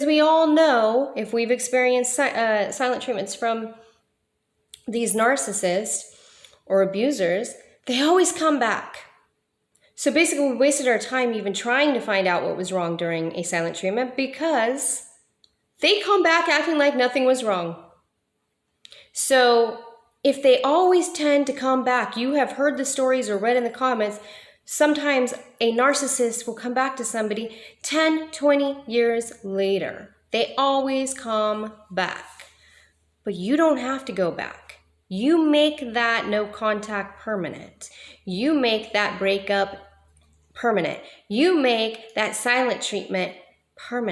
we all know, if we've experienced silent treatments from these narcissists or abusers, they always come back. So basically, we wasted our time even trying to find out what was wrong during a silent treatment because they come back acting like nothing was wrong. So if they always tend to come back, you have heard the stories or read in the comments, sometimes a narcissist will come back to somebody 10, 20 years later. They always come back. But you don't have to go back. You make that no contact permanent. You make that breakup permanent. You make that silent treatment permanent.